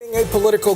A political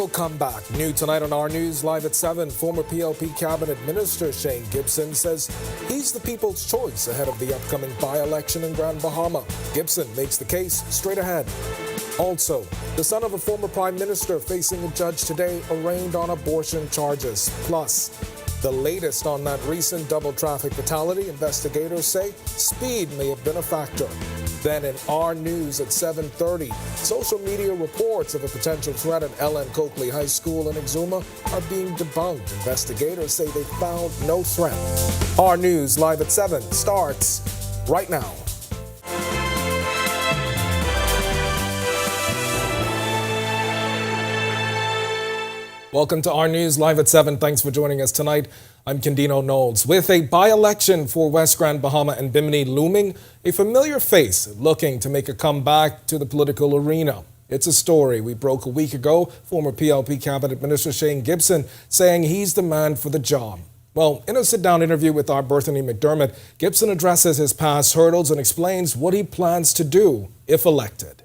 comeback. New tonight on Our News, live at 7, former PLP Cabinet Minister Shane Gibson says he's the people's choice ahead of the upcoming by-election in Grand Bahama. Gibson makes the case straight ahead. Also, the son of a former prime minister facing a judge today arraigned on abortion charges. Plus, the latest on that recent double traffic fatality, investigators say speed may have been a factor. Then in Our News at 7:30, social media reports of a potential threat at Ellen Coakley High School in Exuma are being debunked. Investigators say they found no threat. Our News live at 7 starts right now. Welcome to Our News live at 7. Thanks for joining us tonight. I'm Candino Knowles. With a by-election for West Grand Bahama and Bimini looming, a familiar face looking to make a comeback to the political arena. It's a story we broke a week ago. Former PLP Cabinet Minister Shane Gibson saying he's the man for the job. Well, in a sit-down interview with our Berthany McDermott, Gibson addresses his past hurdles and explains what he plans to do if elected.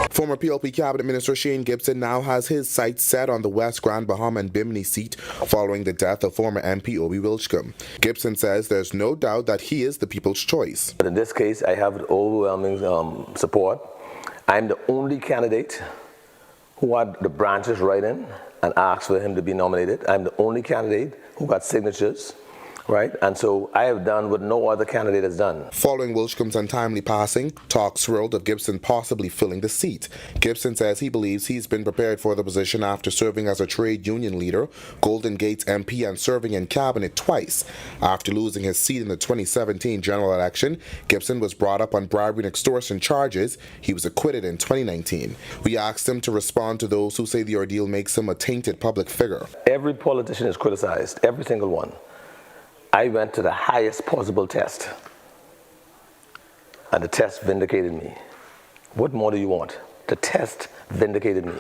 Former PLP Cabinet Minister Shane Gibson now has his sights set on the West Grand Bahama and Bimini seat following the death of former MP Obi Wilchcombe. Gibson says there's no doubt that he is the people's choice. But in this case, I have overwhelming support. I'm the only candidate who had the branches write in and asked for him to be nominated. I'm the only candidate who got signatures. Right, and so I have done what no other candidate has done. Following Wilchcombe's untimely passing, talk swirled of Gibson possibly filling the seat. Gibson says he believes he's been prepared for the position after serving as a trade union leader, Golden Gates MP, and serving in cabinet twice. After losing his seat in the 2017 general election, Gibson was brought up on bribery and extortion charges. He was acquitted in 2019. We asked him to respond to those who say the ordeal makes him a tainted public figure. Every politician is criticized, every single one. I went to the highest possible test, and the test vindicated me. What more do you want? The test vindicated me.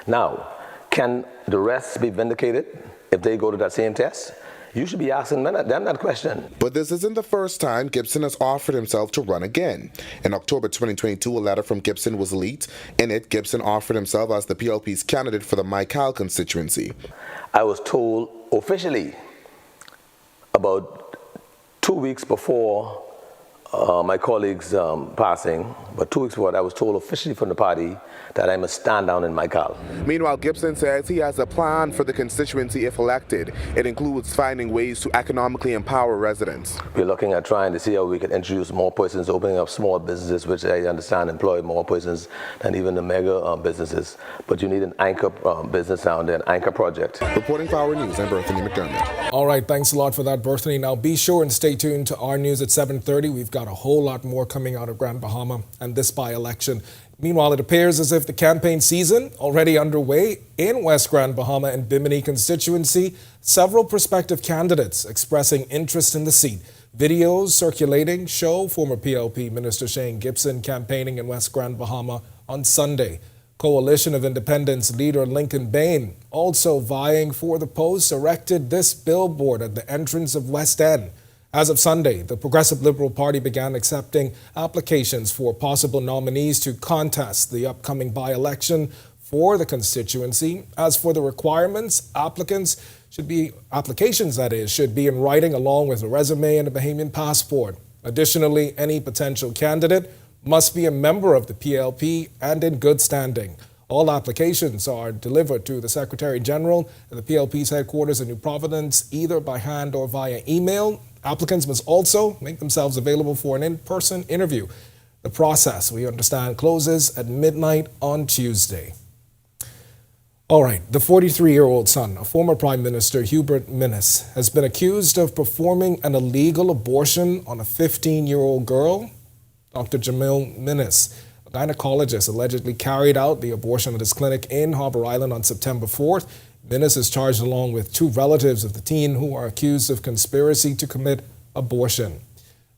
Now, can the rest be vindicated if they go to that same test? You should be asking them that question. But this isn't the first time Gibson has offered himself to run again. In October 2022, a letter from Gibson was leaked. In it, Gibson offered himself as the PLP's candidate for the Maikal constituency. I was told officially, about 2 weeks before my colleague's passing, but 2 weeks before, I was told officially from the party that I must stand down in Maikal. Meanwhile, Gibson says he has a plan for the constituency if elected. It includes finding ways to economically empower residents. We're looking at trying to see how we can introduce more persons, opening up small businesses, which I understand employ more persons than even the mega businesses. But you need an anchor business down there, an anchor project. Reporting for Our News, I'm Berthany McDermott. All right, thanks a lot for that, Berthany. Now be sure and stay tuned to Our News at 7:30. We've got a whole lot more coming out of Grand Bahama and this by-election. Meanwhile, it appears as if the campaign season already underway in West Grand Bahama and Bimini constituency. Several prospective candidates expressing interest in the seat. Videos circulating show former PLP Minister Shane Gibson campaigning in West Grand Bahama on Sunday. Coalition of Independents leader Lincoln Bain, also vying for the post, erected this billboard at the entrance of West End. As of Sunday, the Progressive Liberal Party began accepting applications for possible nominees to contest the upcoming by-election for the constituency. As for the requirements, applications should be in writing along with a resume and a Bahamian passport. Additionally, any potential candidate must be a member of the PLP and in good standing. All applications are delivered to the Secretary General at the PLP's headquarters in New Providence, either by hand or via email. Applicants must also make themselves available for an in-person interview. The process, we understand, closes at midnight on Tuesday. All right, the 43-year-old son of former Prime Minister Hubert Minnis has been accused of performing an illegal abortion on a 15-year-old girl. Dr. Jamil Minnis, a gynecologist, allegedly carried out the abortion at his clinic in Harbor Island on September 4th. Minnis is charged along with two relatives of the teen who are accused of conspiracy to commit abortion.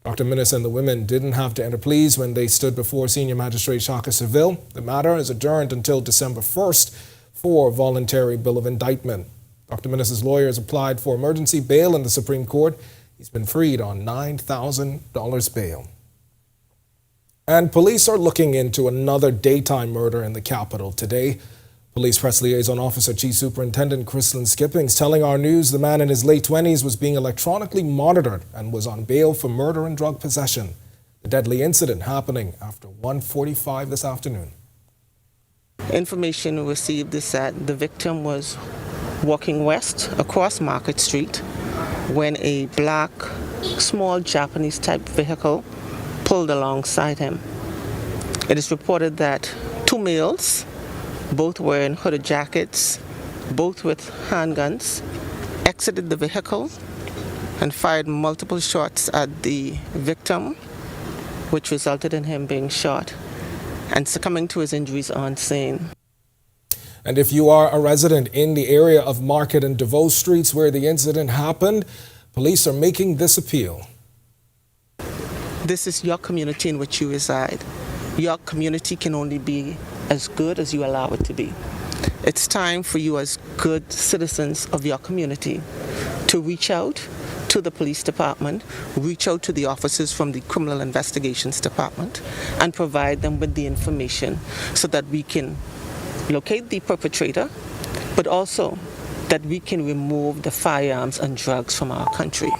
Dr. Minnis and the women didn't have to enter pleas when they stood before Senior Magistrate Shaka Seville. The matter is adjourned until December 1st for voluntary bill of indictment. Dr. Minnis' lawyers applied for emergency bail in the Supreme Court. He's been freed on $9,000 bail. And police are looking into another daytime murder in the capital today. Police Press Liaison Officer Chief Superintendent Chrislyn Skippings telling Our News the man in his late 20s was being electronically monitored and was on bail for murder and drug possession. The deadly incident happening after 1:45 this afternoon. Information received is that the victim was walking west across Market Street when a black, small Japanese-type vehicle pulled alongside him. It is reported that two males, both wearing hooded jackets, both with handguns, exited the vehicle and fired multiple shots at the victim, which resulted in him being shot and succumbing to his injuries on scene. And if you are a resident in the area of Market and DeVoe Streets where the incident happened, police are making this appeal. This is your community in which you reside. Your community can only be as good as you allow it to be. It's time for you as good citizens of your community to reach out to the police department, reach out to the officers from the Criminal Investigations Department, and provide them with the information so that we can locate the perpetrator, but also that we can remove the firearms and drugs from our country.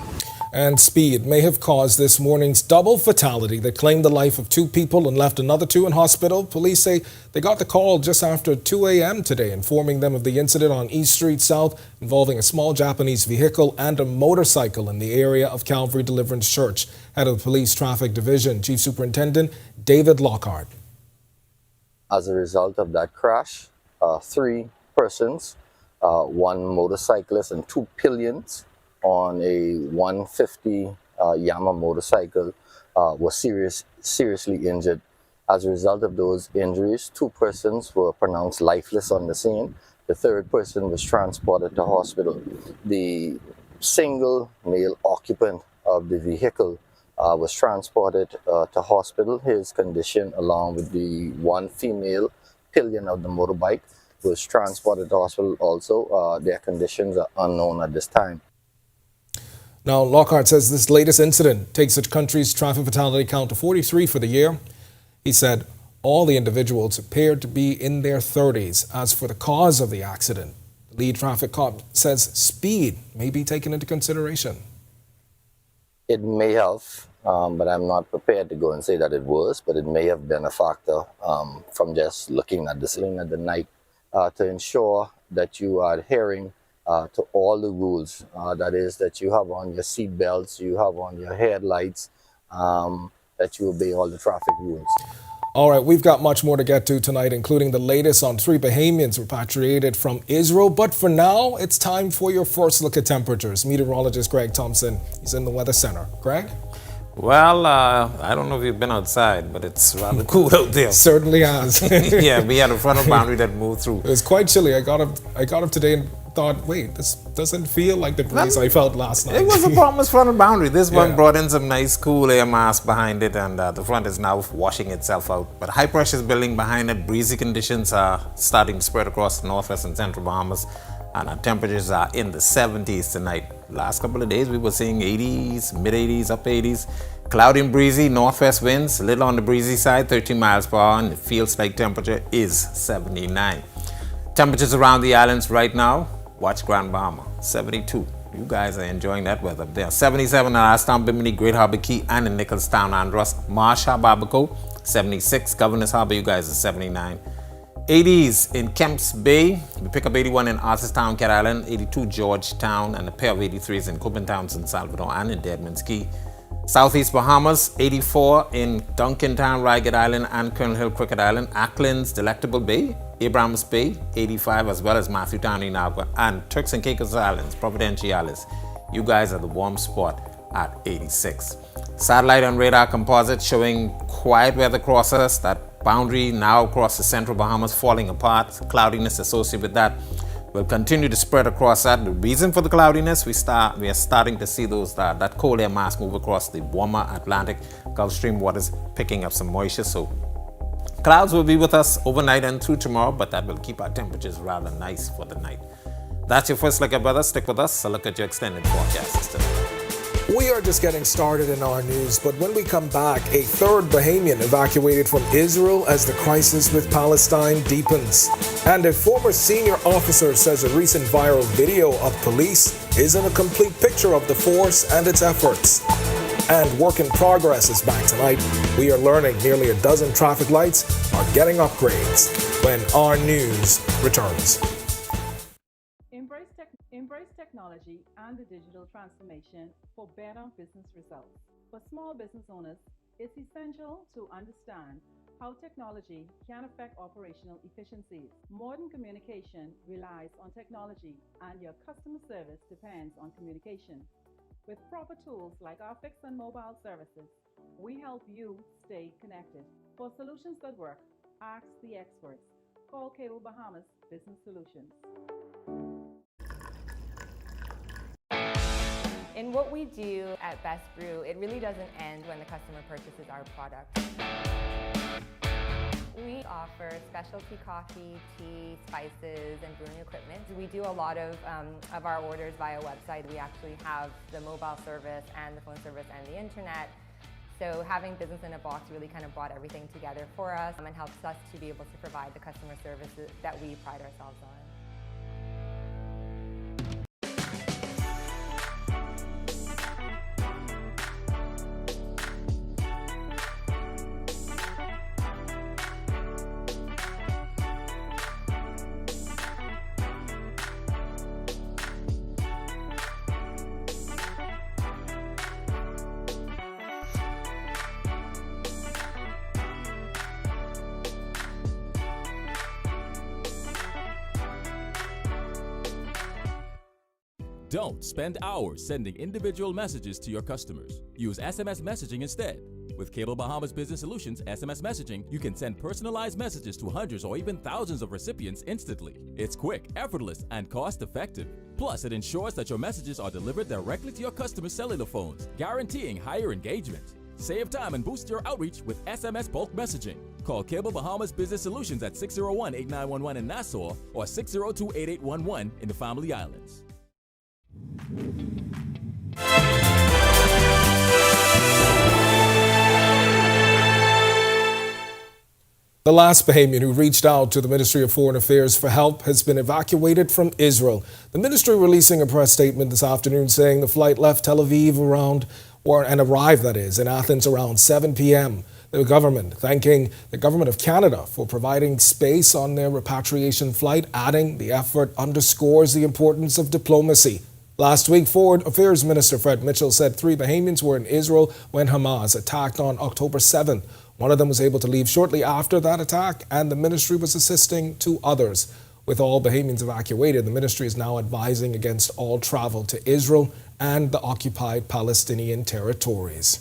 And speed may have caused this morning's double fatality that claimed the life of two people and left another two in hospital. Police say they got the call just after 2 a.m. today, informing them of the incident on East Street South involving a small Japanese vehicle and a motorcycle in the area of Calvary Deliverance Church. Head of the Police Traffic Division, Chief Superintendent David Lockhart. As a result of that crash, 3 persons, one motorcyclist and 2 pillions on a 150 Yamaha motorcycle were seriously injured. As a result of those injuries, 2 persons were pronounced lifeless on the scene. The 3rd person was transported to hospital. The single male occupant of the vehicle was transported to hospital. His condition, along with the 1 female pillion of the motorbike, was transported to hospital also. Their conditions are unknown at this time. Now, Lockhart says this latest incident takes the country's traffic fatality count to 43 for the year. He said all the individuals appeared to be in their 30s. As for the cause of the accident, the lead traffic cop says speed may be taken into consideration. It may have, but I'm not prepared to go and say that it was, but it may have been a factor from just looking at the night to ensure that you are adhering to all the rules, that is, that you have on your seat belts, you have on your headlights, that you obey all the traffic rules. All right, we've got much more to get to tonight, including the latest on 3 Bahamians repatriated from Israel. But for now, it's time for your first look at temperatures. Meteorologist Greg Thompson, he's in the Weather Center. Greg? Well, I don't know if you've been outside, but it's rather cool out there. Certainly has. Yeah, we had a frontal boundary that moved through. It was quite chilly. I got up today and thought, wait, this doesn't feel like the breeze I felt last night. It was a promised frontal boundary. This one brought in some nice cool air mass behind it, and the front is now washing itself out. But high pressure is building behind it. Breezy conditions are starting to spread across the northwest and central Bahamas, and our temperatures are in the 70s tonight. Last couple of days we were seeing 80s, mid 80s, up 80s. Cloudy and breezy, northwest winds, a little on the breezy side, 13 miles per hour, and it feels like temperature is 79. Temperatures around the islands right now, watch Grand Bahama, 72. You guys are enjoying that weather up there. 77 in Alastown, Bimini, Great Harbor Key, and in Nicholstown, Andros, Marsh Harbor, Abaco, 76. Governors Harbor, you guys are 79. 80s in Kemps Bay. We pick up 81 in Arthurstown, Cat Island, 82 Georgetown, and a pair of 83s in Copentown, San Salvador, and in Deadman's Key. Southeast Bahamas, 84 in Duncantown, Ragged Island, and Colonel Hill, Cricket Island. Ackland's Delectable Bay, Abrams Bay, 85, as well as Matthewtown, Inagua, and Turks and Caicos Islands, Providenciales. You guys are the warm spot at 86. Satellite and radar composite showing quiet weather crossers. That boundary now across the central Bahamas falling apart. Cloudiness associated with that will continue to spread across that. The reason for the cloudiness, we are starting to see those that cold air mass move across the warmer Atlantic. Gulf Stream waters picking up some moisture, so clouds will be with us overnight and through tomorrow, but that will keep our temperatures rather nice for the night. That's your first look at weather. Stick with us. A look at your extended forecast system. We are just getting started in our news, but when we come back, a third Bahamian evacuated from Israel as the crisis with Palestine deepens. And a former senior officer says a recent viral video of police isn't a complete picture of the force and its efforts. And Work in Progress is back tonight. We are learning nearly a dozen traffic lights are getting upgrades when our news returns. Embrace technology and the digital transformation for better business results. For small business owners, it's essential to understand how technology can affect operational efficiencies. Modern communication relies on technology, and your customer service depends on communication. With proper tools like our fixed and mobile services, we help you stay connected. For solutions that work, ask the experts. Call Cable Bahamas Business Solutions. In what we do at Best Brew, it really doesn't end when the customer purchases our product. We offer specialty coffee, tea, spices, and brewing equipment. We do a lot of our orders via website. We actually have the mobile service and the phone service and the internet. So having business in a box really kind of brought everything together for us and helps us to be able to provide the customer services that we pride ourselves on. Don't spend hours sending individual messages to your customers. Use SMS messaging instead. With Cable Bahamas Business Solutions SMS messaging, you can send personalized messages to hundreds or even thousands of recipients instantly. It's quick, effortless, and cost-effective. Plus, it ensures that your messages are delivered directly to your customers' cellular phones, guaranteeing higher engagement. Save time and boost your outreach with SMS bulk messaging. Call Cable Bahamas Business Solutions at 601-8911 in Nassau or 602-8811 in the Family Islands. The last Bahamian who reached out to the Ministry of Foreign Affairs for help has been evacuated from Israel. The ministry releasing a press statement this afternoon saying the flight left Tel Aviv arrived in Athens around 7 p.m. The government thanking the government of Canada for providing space on their repatriation flight, adding the effort underscores the importance of diplomacy. Last week, Foreign Affairs Minister Fred Mitchell said 3 Bahamians were in Israel when Hamas attacked on October 7. One of them was able to leave shortly after that attack, and the ministry was assisting 2 others. With all Bahamians evacuated, the ministry is now advising against all travel to Israel and the occupied Palestinian territories.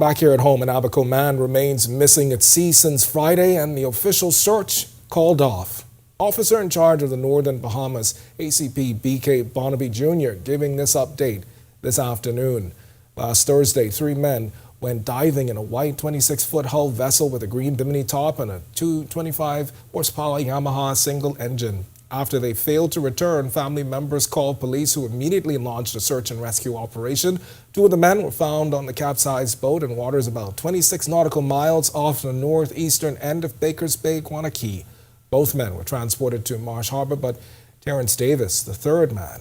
Back here at home, an Abaco man remains missing at sea since Friday, and the official search called off. Officer in charge of the Northern Bahamas, ACP B.K. Bonnaby Jr., giving this update this afternoon. Last Thursday, 3 men went diving in a white 26-foot hull vessel with a green bimini top and a 225-horsepower Yamaha single engine. After they failed to return, family members called police, who immediately launched a search and rescue operation. 2 of the men were found on the capsized boat in waters about 26 nautical miles off the northeastern end of Baker's Bay, Guanakee. Both men were transported to Marsh Harbor, but Terrence Davis, the 3rd man,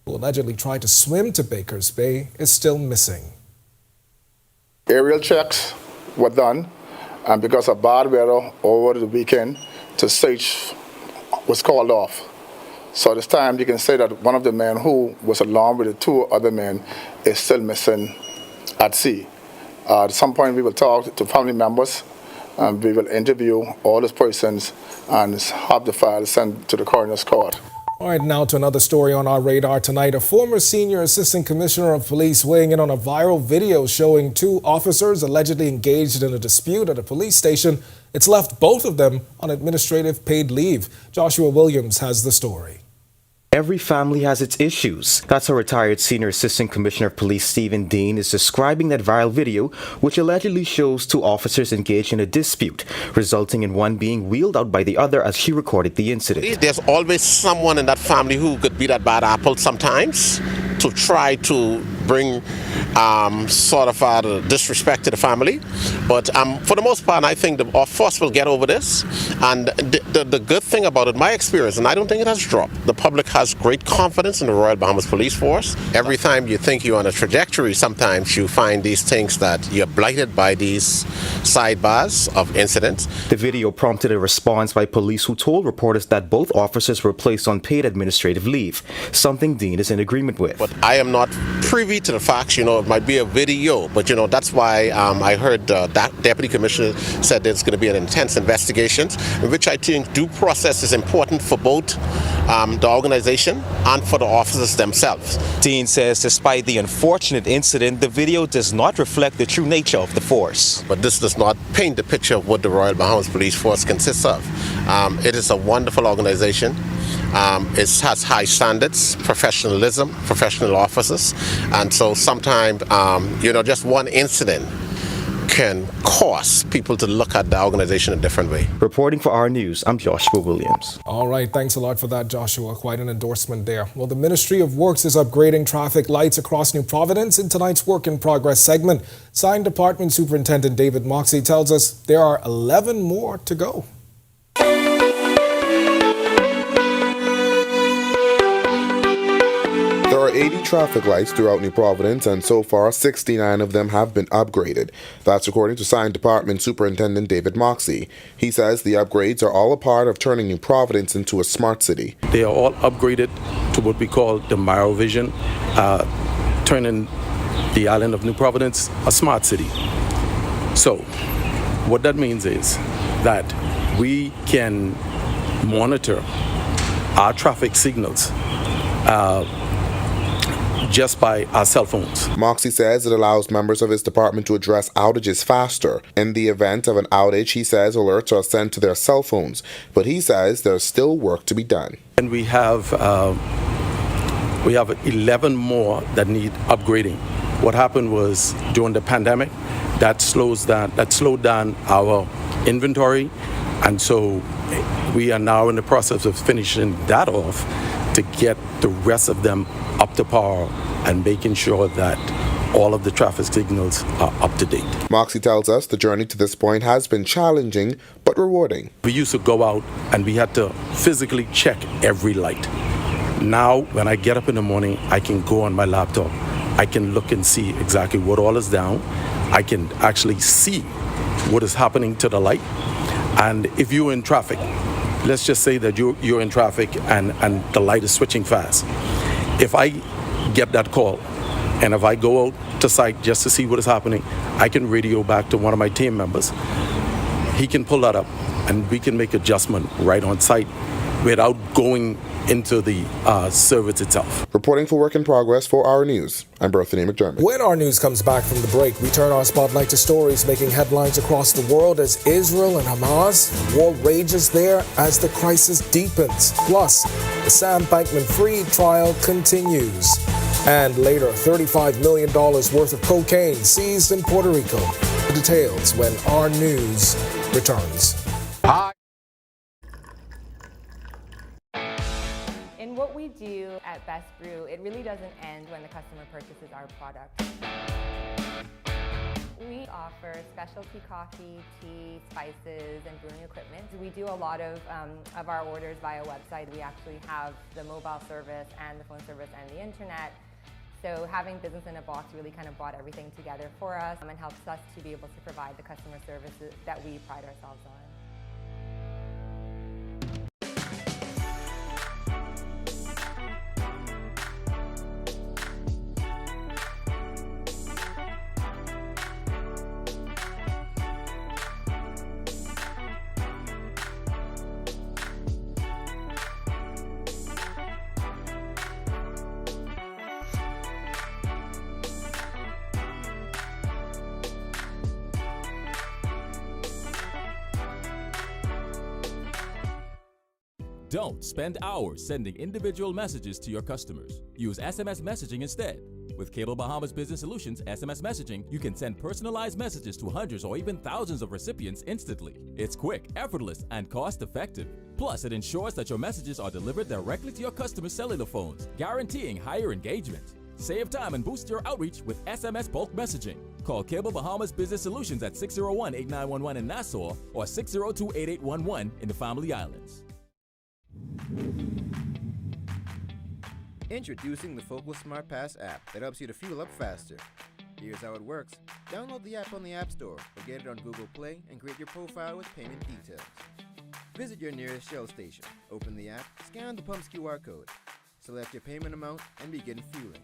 who allegedly tried to swim to Baker's Bay, is still missing. Aerial checks were done, and because of bad weather over the weekend, the search was called off. So at this time, you can say that one of the men who was along with the two other men is still missing at sea. At some point, we will talk to family members, and we will interview all those persons and have the file sent to the coroner's court. All right, now to another story on our radar tonight. A former senior assistant commissioner of police weighing in on a viral video showing two officers allegedly engaged in a dispute at a police station. It's left both of them on administrative paid leave. Joshua Williams has the story. Every family has its issues. That's how retired Senior Assistant Commissioner of Police Stephen Dean is describing that viral video, which allegedly shows two officers engaged in a dispute, resulting in one being wheeled out by the other as she recorded the incident. There's always someone in that family who could be that bad apple sometimes to try to bring sort of disrespect to the family. But for the most part, I think the force will get over this. And the good thing about it, my experience, and I don't think it has dropped, the public has great confidence in the Royal Bahamas Police Force. Every time you think you're on a trajectory, sometimes you find these things that you're blighted by these sidebars of incidents. The video prompted a response by police who told reporters that both officers were placed on paid administrative leave, something Dean is in agreement with. But I am not privy to the facts, it might be a video, but that's why I heard that Deputy Commissioner said there's going to be an intense investigation, in which I think due process is important for both the organization and for the officers themselves. Dean says despite the unfortunate incident, the video does not reflect the true nature of the force. But this does not paint the picture of what the Royal Bahamas Police Force consists of. It is a wonderful organization. It has high standards, professionalism, professional officers, and so sometimes, just one incident can cause people to look at the organization a different way. Reporting for Our News, I'm Joshua Williams. All right, thanks a lot for that, Joshua. Quite an endorsement there. Well, the Ministry of Works is upgrading traffic lights across New Providence. In tonight's Work in Progress segment, Sign Department Superintendent David Moxey tells us there are 11 more to go. There are 80 traffic lights throughout New Providence, and so far 69 of them have been upgraded. That's according to Sign Department Superintendent David Moxey. He says the upgrades are all a part of turning New Providence into a smart city. They are all upgraded to what we call the Miro Vision, turning the island of New Providence a smart city. So what that means is that we can monitor our traffic signals just by our cell phones. Moxey says it allows members of his department to address outages faster. In the event of an outage, he says alerts are sent to their cell phones, but he says there's still work to be done. And we have 11 more that need upgrading. What happened was during the pandemic, that slowed down our inventory, and so we are now in the process of finishing that off to get the rest of them up to par and making sure that all of the traffic signals are up to date. Moxey tells us the journey to this point has been challenging but rewarding. We used to go out and we had to physically check every light. Now, when I get up in the morning, I can go on my laptop. I can look and see exactly what all is down. I can actually see what is happening to the light. And if you're in traffic, let's just say that you're in traffic and the light is switching fast. If I get that call and if I go out to site just to see what is happening, I can radio back to one of my team members. He can pull that up and we can make adjustment right on site without going into the service itself. Reporting for Work in Progress for Our News, I'm Berthany McDermott. When Our News comes back from the break, we turn our spotlight to stories making headlines across the world as Israel and Hamas, war rages there as the crisis deepens. Plus, the Sam Bankman-Fried trial continues. And later, $35 million worth of cocaine seized in Puerto Rico. The details when Our News returns. In what we do at Best Brew, it really doesn't end when the customer purchases our product. We offer specialty coffee, tea, spices, and brewing equipment. We do a lot of our orders via website. We actually have the mobile service and the phone service and the internet. So having business in a box really kind of brought everything together for us and helps us to be able to provide the customer services that we pride ourselves on. Don't spend hours sending individual messages to your customers. Use SMS messaging instead. With Cable Bahamas Business Solutions SMS messaging, you can send personalized messages to hundreds or even thousands of recipients instantly. It's quick, effortless, and cost-effective. Plus, it ensures that your messages are delivered directly to your customers' cellular phones, guaranteeing higher engagement. Save time and boost your outreach with SMS bulk messaging. Call Cable Bahamas Business Solutions at 601-8911 in Nassau or 602-8811 in the Family Islands. Introducing the Focal Smart Pass app that helps you to fuel up faster. Here's how it works. Download the app on the App Store or get it on Google Play and create your profile with payment details. Visit your nearest Shell station, open the app, scan the pump's QR code, select your payment amount, and begin fueling.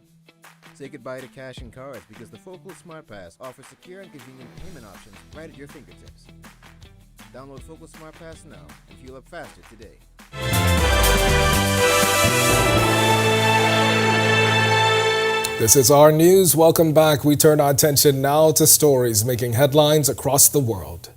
Say goodbye to cash and cards because the Focal Smart Pass offers secure and convenient payment options right at your fingertips. Download Focal Smart Pass now and fuel up faster today. This is our news. Welcome back. We turn our attention now to stories making headlines across the world.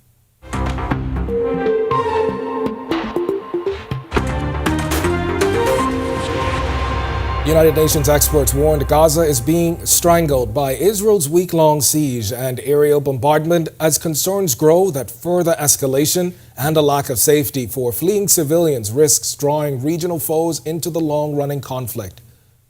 United Nations experts warned Gaza is being strangled by Israel's week-long siege and aerial bombardment as concerns grow that further escalation and a lack of safety for fleeing civilians risks drawing regional foes into the long-running conflict.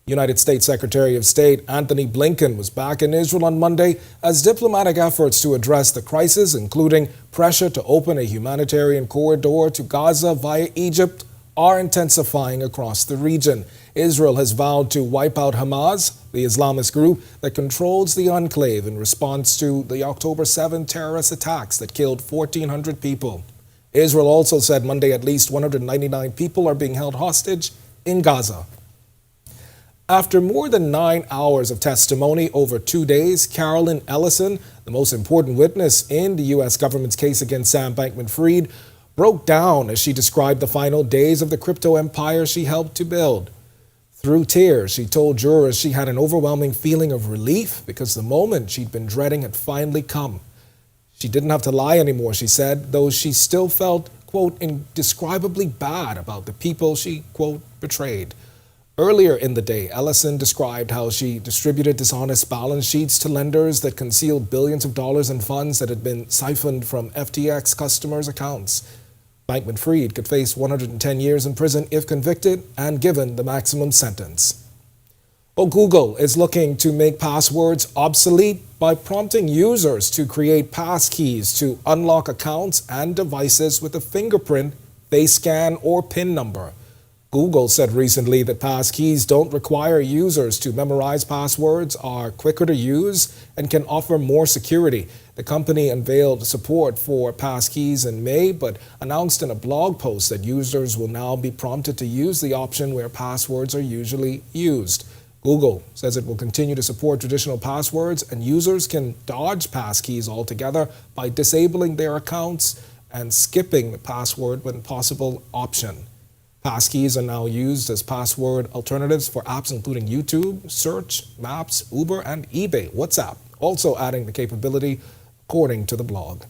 United States Secretary of State Anthony Blinken was back in Israel on Monday as diplomatic efforts to address the crisis, including pressure to open a humanitarian corridor to Gaza via Egypt, are intensifying across the region. Israel has vowed to wipe out Hamas, the Islamist group that controls the enclave, in response to the October 7 terrorist attacks that killed 1,400 people. Israel also said Monday at least 199 people are being held hostage in Gaza. After more than 9 hours of testimony over 2 days, Carolyn Ellison, the most important witness in the U.S. government's case against Sam Bankman-Fried, broke down as she described the final days of the crypto empire she helped to build. Through tears, she told jurors she had an overwhelming feeling of relief because the moment she'd been dreading had finally come. She didn't have to lie anymore, she said, though she still felt, quote, indescribably bad about the people she, quote, betrayed. Earlier in the day, Ellison described how she distributed dishonest balance sheets to lenders that concealed billions of dollars in funds that had been siphoned from FTX customers' accounts. Bankman-Fried could face 110 years in prison if convicted and given the maximum sentence. Well, Google is looking to make passwords obsolete by prompting users to create passkeys to unlock accounts and devices with a fingerprint, face scan, or PIN number. Google said recently that passkeys don't require users to memorize passwords, are quicker to use, and can offer more security. The company unveiled support for passkeys in May, but announced in a blog post that users will now be prompted to use the option where passwords are usually used. Google says it will continue to support traditional passwords, and users can dodge passkeys altogether by disabling their accounts and skipping the password when possible option. Passkeys are now used as password alternatives for apps including YouTube, Search, Maps, Uber, and eBay. WhatsApp also adding the capability, according to the blog.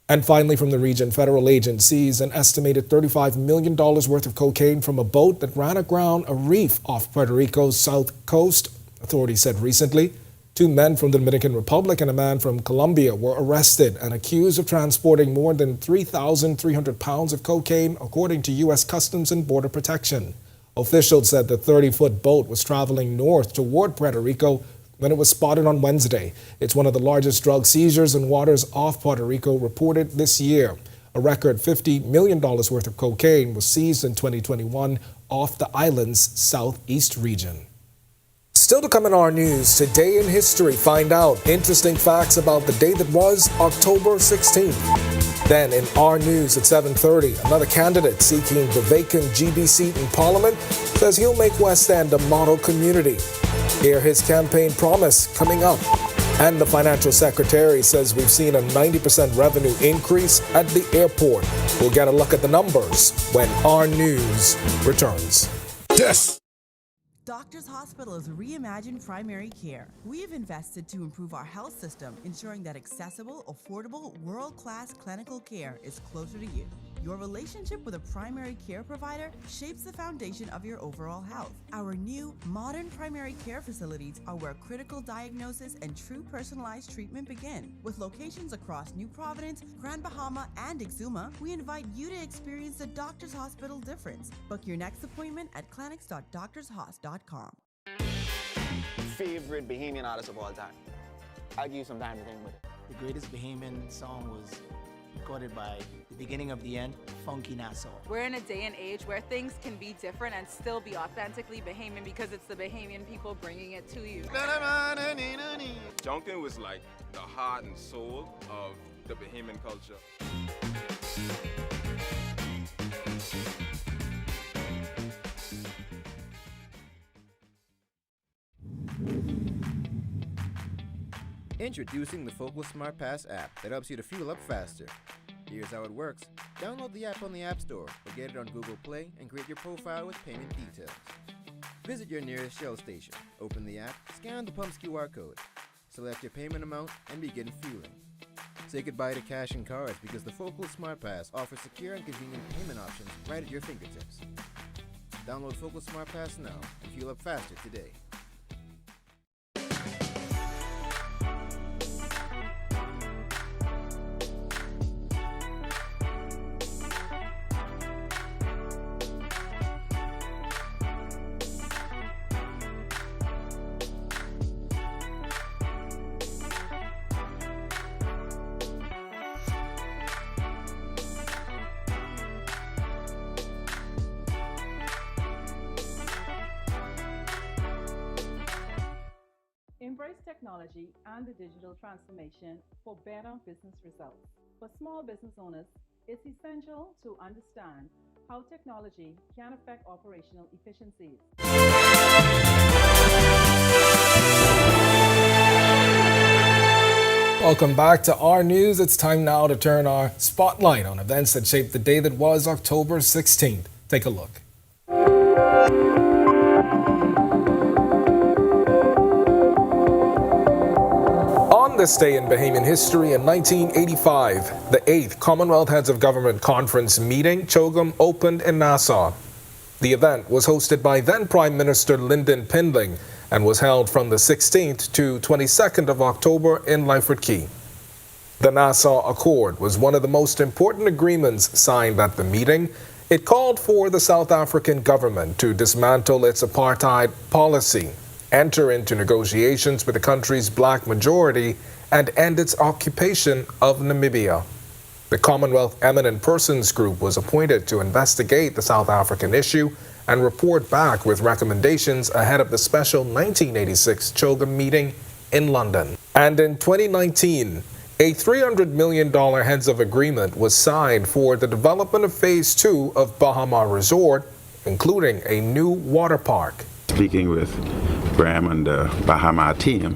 And finally, from the region, federal agents seized an estimated $35 million worth of cocaine from a boat that ran aground a reef off Puerto Rico's south coast, authorities said recently. 2 men from the Dominican Republic and a man from Colombia were arrested and accused of transporting more than 3,300 pounds of cocaine, according to U.S. Customs and Border Protection. Officials said the 30-foot boat was traveling north toward Puerto Rico when it was spotted on Wednesday. It's one of the largest drug seizures in waters off Puerto Rico reported this year. A record $50 million worth of cocaine was seized in 2021 off the island's southeast region. Still to come in our news, today in history, find out interesting facts about the day that was October 16th. Then in our news at 7:30, another candidate seeking the vacant GB seat in Parliament says he'll make West End a model community. Hear his campaign promise coming up. And the financial secretary says we've seen a 90% revenue increase at the airport. We'll get a look at the numbers when our news returns. Yes! Doctors Hospital's reimagined primary care. We have invested to improve our health system, ensuring that accessible, affordable, world-class clinical care is closer to you. Your relationship with a primary care provider shapes the foundation of your overall health. Our new, modern primary care facilities are where critical diagnosis and true personalized treatment begin. With locations across New Providence, Grand Bahama, and Exuma, we invite you to experience the Doctors Hospital difference. Book your next appointment at clinics.doctorshos.com. Favorite Bahamian artist of all time? I'll give you some time to think with it. The greatest Bahamian song was recorded by the beginning of the end, Funky Nassau. We're in a day and age where things can be different and still be authentically Bahamian because it's the Bahamian people bringing it to you. Junkin was like the heart and soul of the Bahamian culture. Introducing the Focal Smart Pass app that helps you to fuel up faster. Here's how it works. Download the app on the App Store or get it on Google Play and create your profile with payment details. Visit your nearest Shell station, open the app, scan the pump's QR code, select your payment amount, and begin fueling. Say goodbye to cash and cards because the Focal Smart Pass offers secure and convenient payment options right at your fingertips. Download Focal Smart Pass now and fuel up faster today. Embrace technology and the digital transformation for better business results. For small business owners, it's essential to understand how technology can affect operational efficiencies. Welcome back to Our News. It's time now to turn our spotlight on events that shaped the day that was October 16th. Take a look. On this day in Bahamian history in 1985, the 8th Commonwealth Heads of Government Conference meeting, CHOGM, opened in Nassau. The event was hosted by then Prime Minister Lyndon Pindling and was held from the 16th to 22nd of October in Lyford Key. The Nassau Accord was one of the most important agreements signed at the meeting. It called for the South African government to dismantle its apartheid policy, enter into negotiations with the country's black majority, and end its occupation of Namibia. The Commonwealth Eminent Persons Group was appointed to investigate the South African issue and report back with recommendations ahead of the special 1986 CHOGM meeting in London. And in 2019, a $300 million heads of agreement was signed for the development of Phase 2 of Bahama Resort, including a new water park. Speaking with Graham and the Bahama team,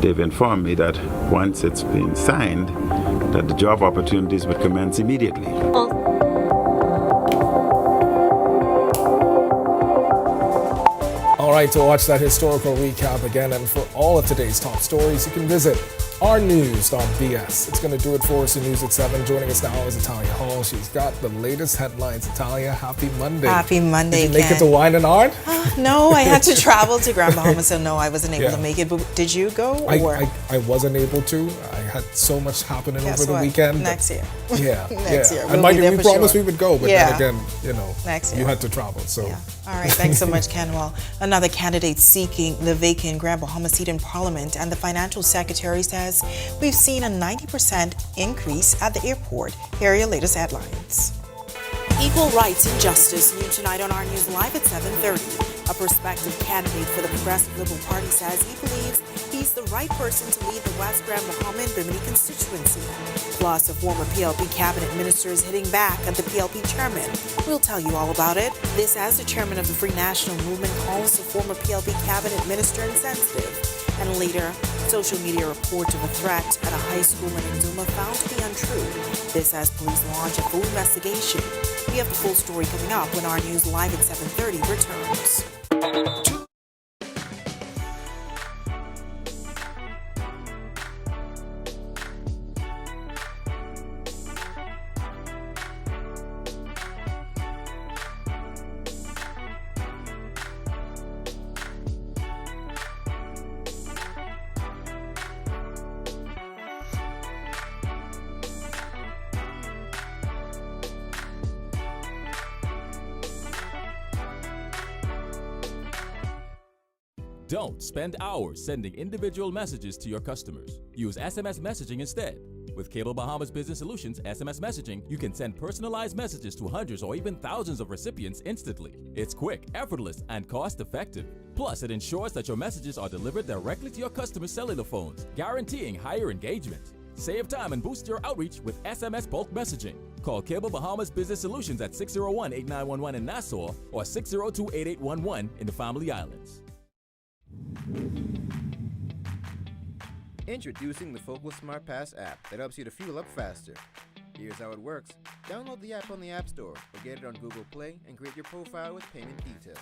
they've informed me that once it's been signed, that the job opportunities would commence immediately. All right, to watch that historical recap again and for all of today's top stories, you can visit ournews.bs. It's going to do it for us in News at 7. Joining us now is Italia Hall. She's got the latest headlines. Italia, happy Monday. Happy Monday, Did you make it to Wine and Art? No, I had to travel to Grand Bahama, so no, I wasn't able to make it. But did you go? Or? I wasn't able to. I had so much happening over the weekend. Next year. Yeah. Next year. And mind you, we promised we would go, but then again, next year. You had to travel. So. Yeah. All right, thanks so much, Ken. Well, another candidate seeking the vacant Grand Bahama seat in Parliament, and the financial secretary says we've seen a 90% increase at the airport. Here are your latest headlines. Equal rights and justice, new tonight on Our News Live at 7:30. A prospective candidate for the Progressive Liberal Party says he believes he's the right person to lead the West Grand Bahama and Bimini constituency. Plus, a former PLP cabinet minister is hitting back at the PLP chairman. We'll tell you all about it. This as the chairman of the Free National Movement calls the former PLP cabinet minister insensitive. And later, social media reports of a threat at a high school in Exuma found to be untrue. This as police launch a full investigation. We have the full story coming up when Our News Live at 7:30 returns. Don't spend hours sending individual messages to your customers. Use SMS messaging instead. With Cable Bahamas Business Solutions SMS messaging, you can send personalized messages to hundreds or even thousands of recipients instantly. It's quick, effortless, and cost-effective. Plus, it ensures that your messages are delivered directly to your customers' cellular phones, guaranteeing higher engagement. Save time and boost your outreach with SMS bulk messaging. Call Cable Bahamas Business Solutions at 601-8911 in Nassau or 602-8811 in the Family Islands. Introducing the Focal Smart Pass app that helps you to fuel up faster. Here's how it works. Download the app on the App Store or get it on Google Play and create your profile with payment details.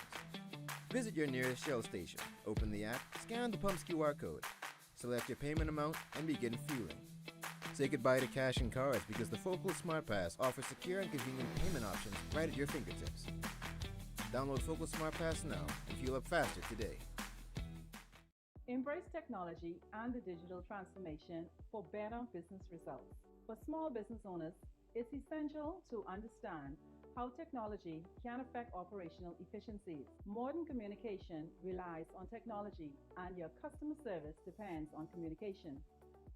Visit your nearest Shell station, open the app, scan the pump's QR code, select your payment amount, and begin fueling. Say goodbye to cash and cards because the Focal Smart Pass offers secure and convenient payment options right at your fingertips. Download Focal Smart Pass now and fuel up faster today. Embrace technology and the digital transformation for better business results. For small business owners, it's essential to understand how technology can affect operational efficiencies. Modern communication relies on technology, and your customer service depends on communication.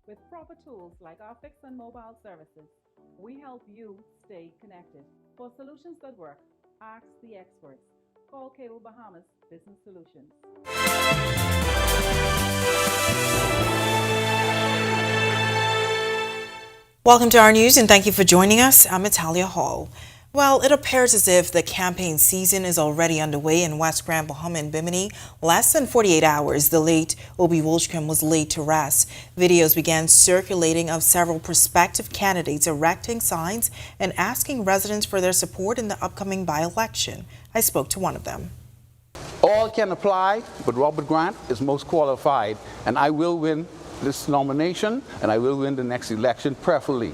With proper tools like our fixed and mobile services, we help you stay connected. For solutions that work, ask the experts. Call Cable Bahamas Business Solutions. Welcome to our news and thank you for joining us. I'm Natalia Hall. Well, it appears as if the campaign season is already underway in West Grand Bahama and Bimini. Less than 48 hours, the late Obi Wolchcombe was laid to rest. Videos began circulating of several prospective candidates erecting signs and asking residents for their support in the upcoming by-election. I spoke to one of them. All can apply, but Robert Grant is most qualified, and I will win this nomination, and I will win the next election, preferably.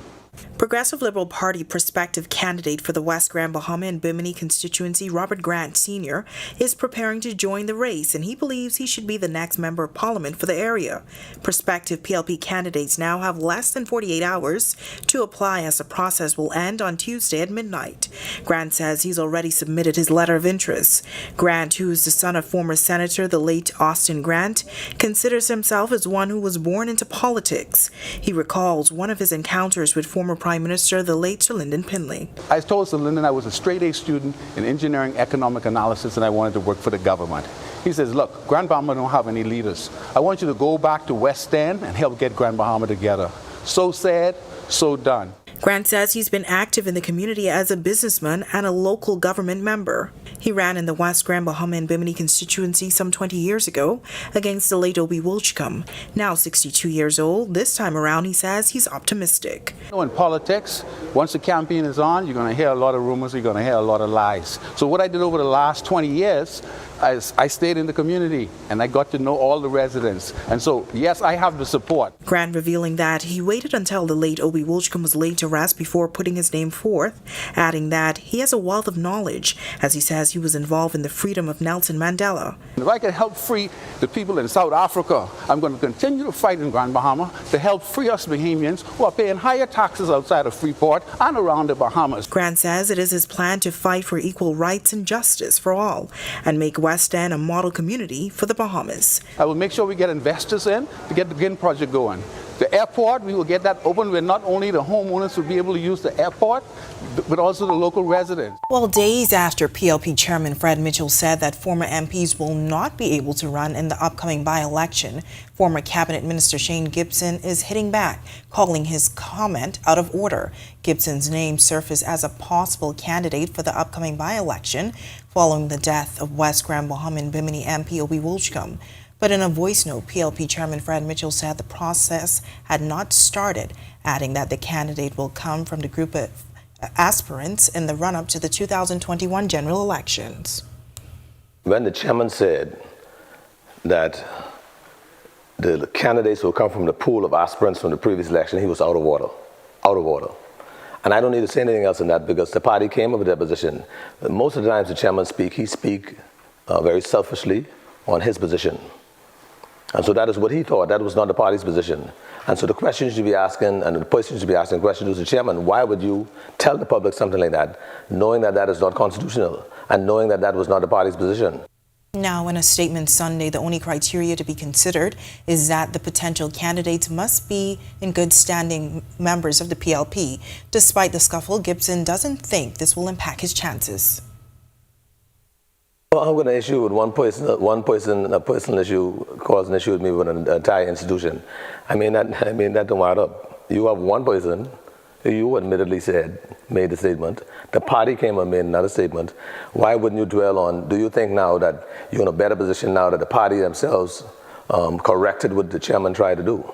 Progressive Liberal Party prospective candidate for the West Grand Bahama and Bimini constituency, Robert Grant Sr., is preparing to join the race, and he believes he should be the next member of parliament for the area. Prospective PLP candidates now have less than 48 hours to apply, as the process will end on Tuesday at midnight. Grant says he's already submitted his letter of interest. Grant, who is the son of former Senator the late Austin Grant, considers himself as one who was born into politics. He recalls one of his encounters with former Prime Minister the late Sir Lyndon Pinley. I told Sir Lyndon I was a straight-A student in engineering economic analysis and I wanted to work for the government. He says, look, Grand Bahama don't have any leaders. I want you to go back to West End and help get Grand Bahama together. So said, so done. Grant says he's been active in the community as a businessman and a local government member. He ran in the West Grand Bahama and Bimini constituency some 20 years ago against the late Obi Wolchcombe. Now 62 years old, this time around he says he's optimistic. In politics, once the campaign is on, you're going to hear a lot of rumors, you're going to hear a lot of lies. So what I did over the last 20 years is I stayed in the community and I got to know all the residents. And so, yes, I have the support. Grant revealing that he waited until the late Obi Wolchcombe was laid to rest before putting his name forth, adding that he has a wealth of knowledge, as he says he was involved in the freedom of Nelson Mandela. If I can help free the people in South Africa, I'm going to continue to fight in Grand Bahama to help free us Bahamians who are paying higher taxes outside of Freeport and around the Bahamas. Grant says it is his plan to fight for equal rights and justice for all and make West End a model community for the Bahamas. I will make sure we get investors in to get the GIN project going. The airport, we will get that open where not only the homeowners will be able to use the airport, but also the local residents. Well, days after PLP Chairman Fred Mitchell said that former MPs will not be able to run in the upcoming by-election, former Cabinet Minister Shane Gibson is hitting back, calling his comment out of order. Gibson's name surfaced as a possible candidate for the upcoming by-election following the death of West Grand Bahama and Bimini MP Obi Wolchcombe. But in a voice note, PLP Chairman Fred Mitchell said the process had not started, adding that the candidate will come from the group of aspirants in the run-up to the 2021 general elections. When the chairman said that the candidates will come from the pool of aspirants from the previous election, he was out of order. Out of order. And I don't need to say anything else than that because the party came up with their position. Most of the times the chairman he speaks very selfishly on his position. And so that is what he thought. That was not the party's position. And so the question you should be asking, and the person you should be asking the question to the chairman, why would you tell the public something like that, knowing that that is not constitutional, and knowing that that was not the party's position? Now, in a statement Sunday, the only criteria to be considered is that the potential candidates must be in good standing members of the PLP. Despite the scuffle, Gibson doesn't think this will impact his chances. Well, I'm going to issue with one person, a personal issue, cause an issue with me with an entire institution. I mean that don't add up. You have one person who you admittedly made the statement. The party came and made another statement. Why wouldn't you dwell on, do you think now that you're in a better position now that the party themselves corrected what the chairman tried to do?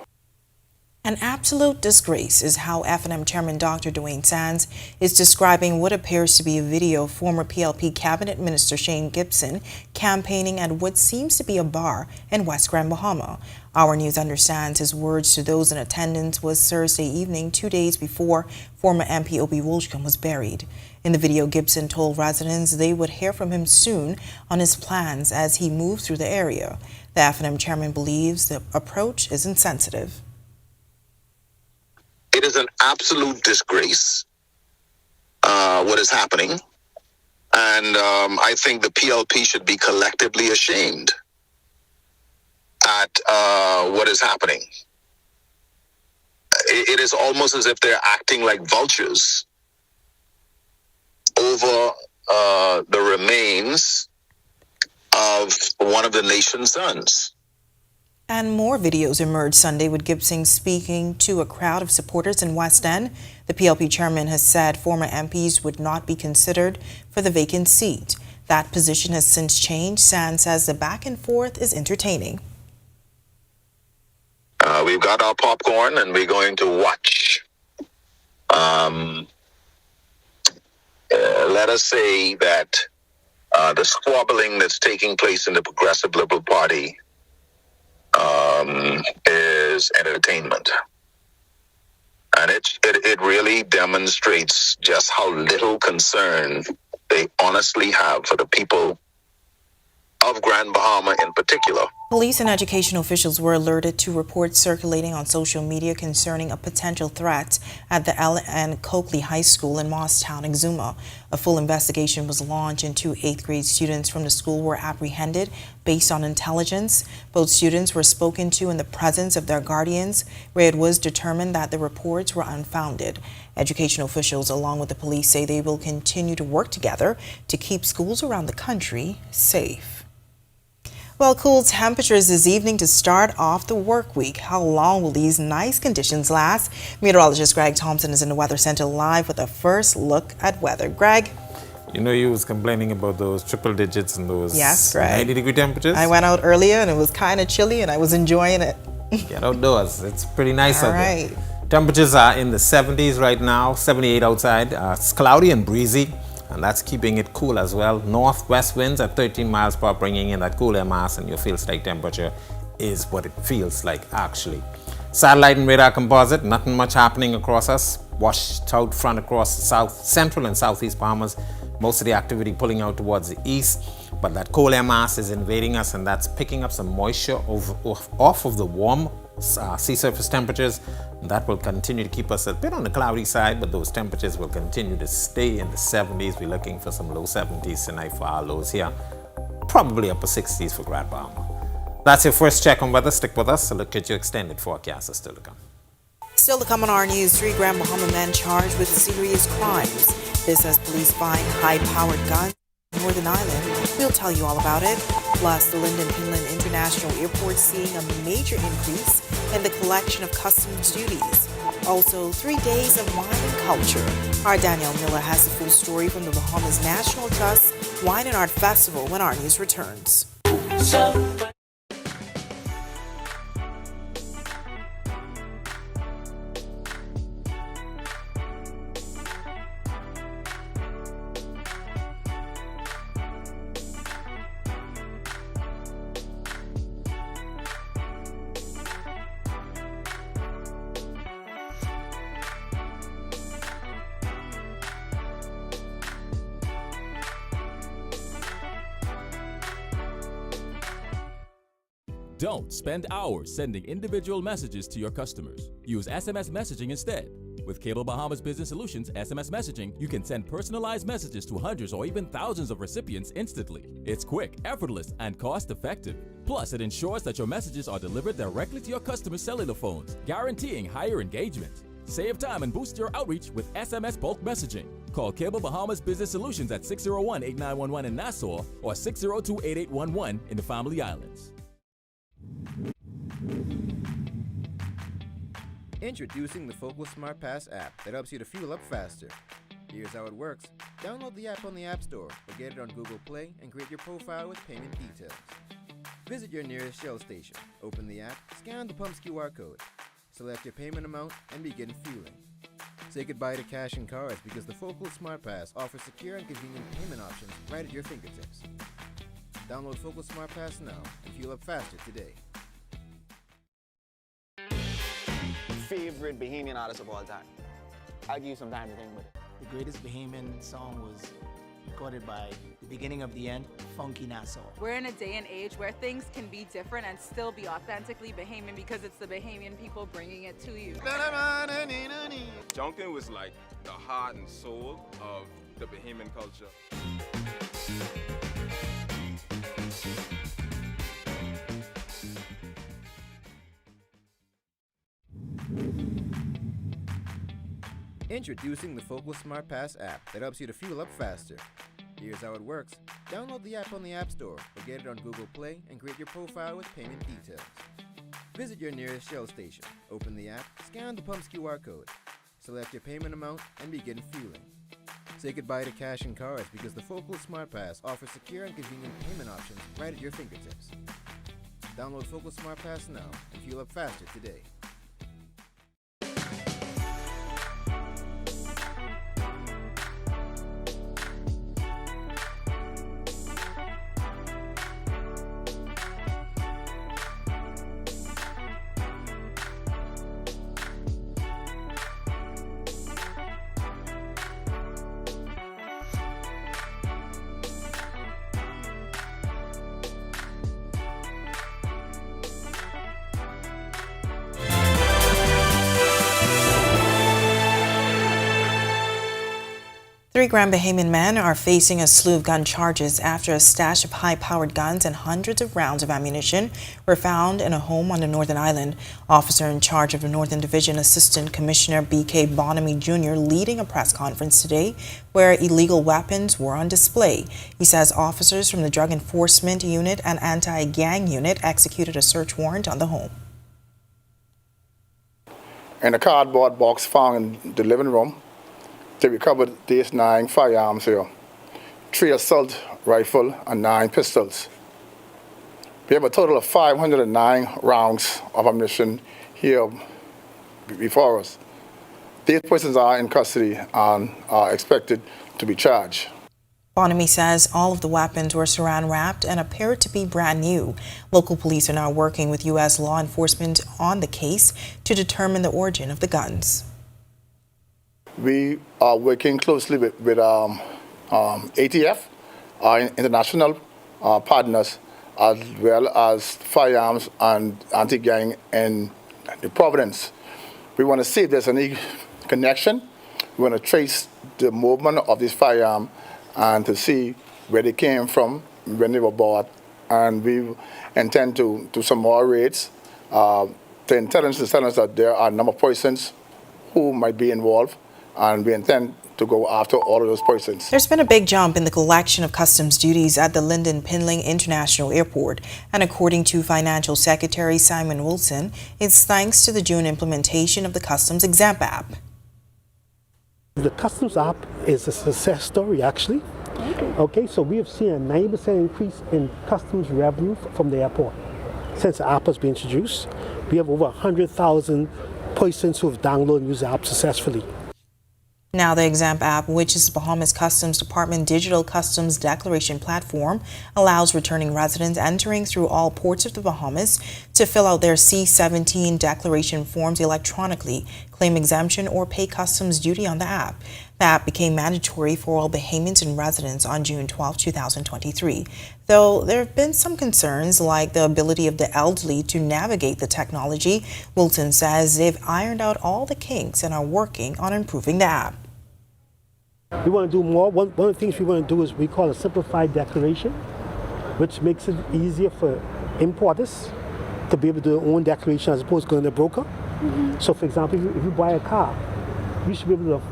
An absolute disgrace is how F&M Chairman Dr. Dwayne Sands is describing what appears to be a video of former PLP Cabinet Minister Shane Gibson campaigning at what seems to be a bar in West Grand Bahama. Our News understands his words to those in attendance was Thursday evening, 2 days before former MP Obi Wolchcombe was buried. In the video, Gibson told residents they would hear from him soon on his plans as he moved through the area. The F&M chairman believes the approach is insensitive. It is an absolute disgrace, what is happening. And I think the PLP should be collectively ashamed at what is happening. It is almost as if they're acting like vultures over the remains of one of the nation's sons. And more videos emerged Sunday with Gibson speaking to a crowd of supporters in West End. The PLP chairman has said former MPs would not be considered for the vacant seat. That position has since changed. Sands says the back and forth is entertaining. We've got our popcorn and we're going to watch. Let us say that the squabbling that's taking place in the Progressive Liberal Party is entertainment. And it really demonstrates just how little concern they honestly have for the people of Grand Bahama in particular. Police and education officials were alerted to reports circulating on social media concerning a potential threat at the L.N. Coakley High School in Moss-Town, Exuma. A full investigation was launched and 2 8th grade students from the school were apprehended based on intelligence. Both students were spoken to in the presence of their guardians, where it was determined that the reports were unfounded. Education officials, along with the police, say they will continue to work together to keep schools around the country safe. Well, cool temperatures this evening to start off the work week. How long will these nice conditions last? Meteorologist Greg Thompson is in the Weather Center live with a first look at weather. Greg? You know, you was complaining about those triple digits and those 90-degree temperatures. I went out earlier and it was kind of chilly and I was enjoying it. Get outdoors. It's pretty nice out there. Temperatures are in the 70s right now, 78 outside. It's cloudy and breezy, and that's keeping it cool as well. Northwest winds at 13 miles per hour, bringing in that cool air mass, and your feels-like temperature is what it feels like actually. Satellite and radar composite, nothing much happening across us. Washed out front across the south, central and southeast Bahamas. Most of the activity pulling out towards the east, but that cold air mass is invading us, and that's picking up some moisture off of the warm sea surface temperatures. That will continue to keep us a bit on the cloudy side, but those temperatures will continue to stay in the 70s. We're looking for some low 70s tonight for our lows here. Probably upper 60s for Grand Bahama. That's your first check on weather. Stick with us. A look at your extended forecast is still to come. Still to come on our news, 3 Grand Bahama men charged with serious crimes. This as police find high-powered guns in Northern Island. We'll tell you all about it. Plus, the Lyndon Pinland International Airport seeing a major increase in the collection of customs duties. Also, 3 days of wine and culture. Our Danielle Miller has the full story from the Bahamas National Trust Wine and Art Festival when our news returns. Don't spend hours sending individual messages to your customers. Use SMS messaging instead. With Cable Bahamas Business Solutions SMS messaging, you can send personalized messages to hundreds or even thousands of recipients instantly. It's quick, effortless, and cost-effective. Plus, it ensures that your messages are delivered directly to your customers' cellular phones, guaranteeing higher engagement. Save time and boost your outreach with SMS bulk messaging. Call Cable Bahamas Business Solutions at 601-8911 in Nassau or 602-8811 in the Family Islands. Introducing the Focal Smart Pass app that helps you to fuel up faster. Here's how it works. Download the app on the App Store or get it on Google Play and create your profile with payment details. Visit your nearest Shell station, open the app, scan the pump's QR code, select your payment amount, and begin fueling. Say goodbye to cash and cards because the Focal Smart Pass offers secure and convenient payment options right at your fingertips. Download Focal Smart Pass now and fuel up faster today. Favorite Bahamian artist of all time? I'll give you some time to think about it. The greatest Bahamian song was recorded by the beginning of the end, Funky Nassau. We're in a day and age where things can be different and still be authentically Bahamian because it's the Bahamian people bringing it to you. Junkin was like the heart and soul of the Bahamian culture. Introducing the Focal Smart Pass app that helps you to fuel up faster. Here's how it works. Download the app on the App Store or get it on Google Play and create your profile with payment details. Visit your nearest Shell station, open the app, scan the pump's QR code, select your payment amount, and begin fueling. Say goodbye to cash and cards because the Focal Smart Pass offers secure and convenient payment options right at your fingertips. Download Focal Smart Pass now and fuel up faster today. Three Grand Bahamian men are facing a slew of gun charges after a stash of high-powered guns and hundreds of rounds of ammunition were found in a home on the Northern Island. Officer in charge of the Northern Division, Assistant Commissioner B.K. Bonamy Jr., leading a press conference today where illegal weapons were on display. He says officers from the Drug Enforcement Unit and Anti-Gang Unit executed a search warrant on the home. In a cardboard box found in the living room, they recovered these 9 firearms here, 3 assault rifles and 9 pistols. We have a total of 509 rounds of ammunition here before us. These persons are in custody and are expected to be charged. Bonamy says all of the weapons were saran wrapped and appeared to be brand new. Local police are now working with U.S. law enforcement on the case to determine the origin of the guns. We are working closely with ATF, our international partners, as well as Firearms and Anti-Gang in Providence. We want to see if there's any connection. We want to trace the movement of this firearm and to see where they came from, when they were bought, and we intend to do some more raids. The intelligence is telling us that there are a number of persons who might be involved, and we intend to go after all of those persons. There's been a big jump in the collection of customs duties at the Lyndon Pinling International Airport, and according to Financial Secretary Simon Wilson, it's thanks to the June implementation of the Customs Exempt app. The Customs app is a success story, actually. Okay, so we have seen a 90% increase in customs revenue from the airport since the app has been introduced. We have over 100,000 persons who have downloaded and used the app successfully. Now, the Exempt app, which is the Bahamas Customs Department digital customs declaration platform, allows returning residents entering through all ports of the Bahamas to fill out their C-17 declaration forms electronically, claim exemption, or pay customs duty on the app. The app became mandatory for all Bahamians and residents on June 12, 2023. Though there have been some concerns like the ability of the elderly to navigate the technology, Wilton says they've ironed out all the kinks and are working on improving the app. We want to do more. One of the things we want to do is we call a simplified declaration, which makes it easier for importers to be able to do their own declaration as opposed to going to a broker. So for example, if you buy a car, you should be able to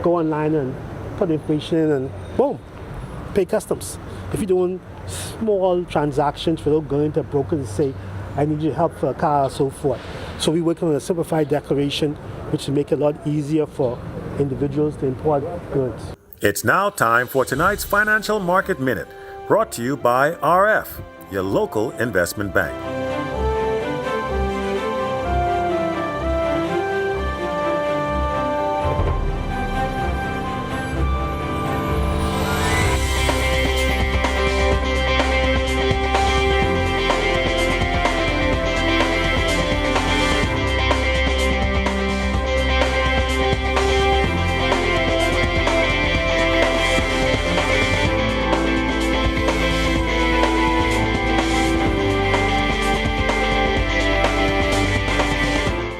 go online and put information in and boom, pay customs. If you're doing small transactions without going to a broker and say, I need your help for a car or so forth. So we're working on a simplified declaration, which will make it a lot easier for individuals to import goods. It's now time for tonight's Financial Market Minute, brought to you by RF, your local investment bank.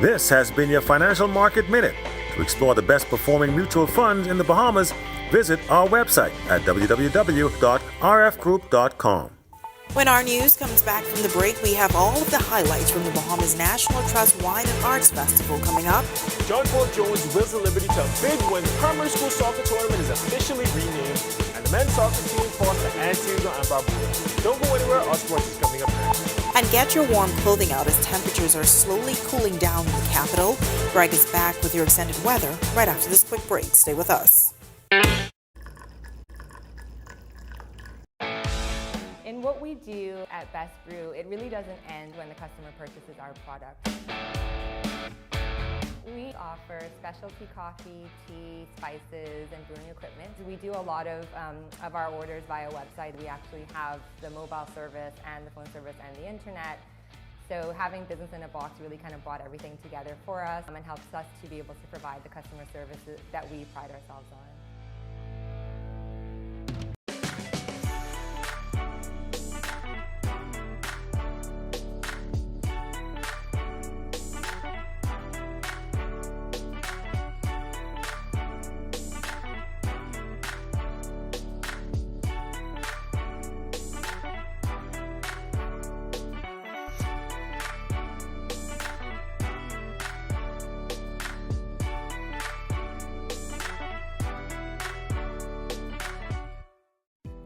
This has been your Financial Market Minute. To explore the best performing mutual funds in the Bahamas, visit our website at www.rfgroup.com. When our news comes back from the break, we have all of the highlights from the Bahamas National Trust Wine and Arts Festival coming up. John Paul Jones wills the Liberty to a big win. The primary school soccer tournament is officially renamed, and the men's soccer team fought for Antigua and Barbuda. Don't go anywhere, our sports is coming up next. And get your warm clothing out as temperatures are slowly cooling down in the capital. Greg is back with your extended weather right after this quick break. Stay with us. In what we do at Best Brew, it really doesn't end when the customer purchases our product. We offer specialty coffee, tea, spices, and brewing equipment. We do a lot of our orders via website. We actually have the mobile service and the phone service and the internet. So having business in a box really kind of brought everything together for us and helps us to be able to provide the customer services that we pride ourselves on.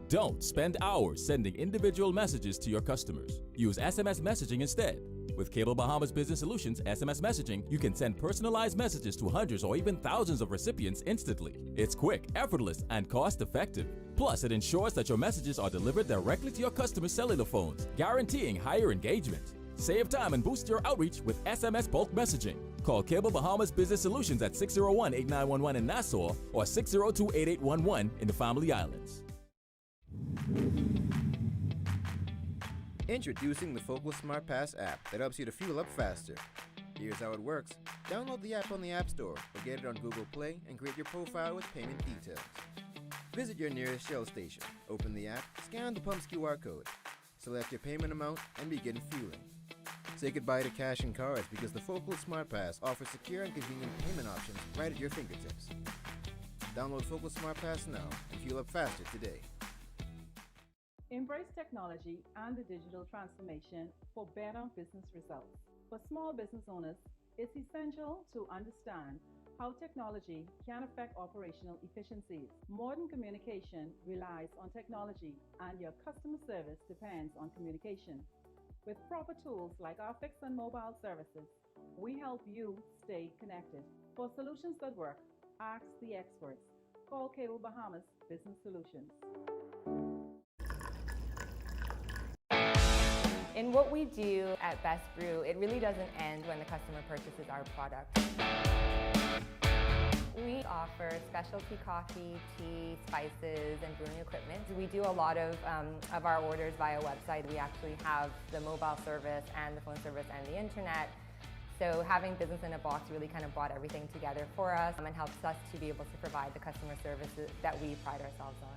Don't spend hours sending individual messages to your customers. Use SMS messaging instead. With Cable Bahamas Business Solutions SMS messaging, you can send personalized messages to hundreds or even thousands of recipients instantly. It's quick, effortless, and cost-effective. Plus, it ensures that your messages are delivered directly to your customers' cellular phones, guaranteeing higher engagement. Save time and boost your outreach with SMS bulk messaging. Call Cable Bahamas Business Solutions at 601-8911 in Nassau or 602-8811 in the Family Islands. Introducing the Focal Smart Pass app that helps you to fuel up faster. Here's how it works. Download the app on the App Store or get it on Google Play and create your profile with payment details. Visit your nearest Shell station, open the app, scan the pump's QR code, select your payment amount, and begin fueling. Say goodbye to cash and cards because the Focal Smart Pass offers secure and convenient payment options right at your fingertips. Download Focal Smart Pass now and fuel up faster today. Embrace technology and the digital transformation for better business results. For small business owners, it's essential to understand how technology can affect operational efficiencies. Modern communication relies on technology, and your customer service depends on communication. With proper tools like our fixed and mobile services, we help you stay connected. For solutions that work, ask the experts. Call Cable Bahamas Business Solutions. In what we do at Best Brew, it really doesn't end when the customer purchases our product. We offer specialty coffee, tea, spices, and brewing equipment. We do a lot of our orders via website. We actually have the mobile service and the phone service and the internet. So having business in a box really kind of brought everything together for us and helps us to be able to provide the customer services that we pride ourselves on.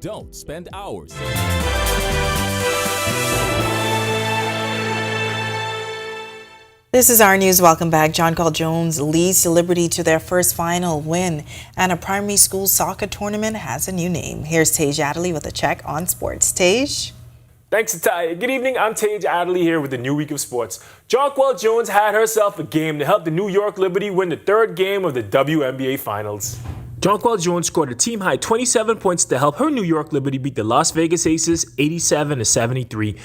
Don't spend hours. This is our news. Welcome back. John Carl Jones leads Liberty to their first final win, and a primary school soccer tournament has a new name. Here's Tage Adderley with a check on sports. Tage? Thanks, Ataya. Good evening. I'm Tage Adderley here with the new week of sports. Jonquel Jones had herself a game to help the New York Liberty win the third game of the WNBA Finals. Jonquel Jones scored a team-high 27 points to help her New York Liberty beat the Las Vegas Aces 87-73.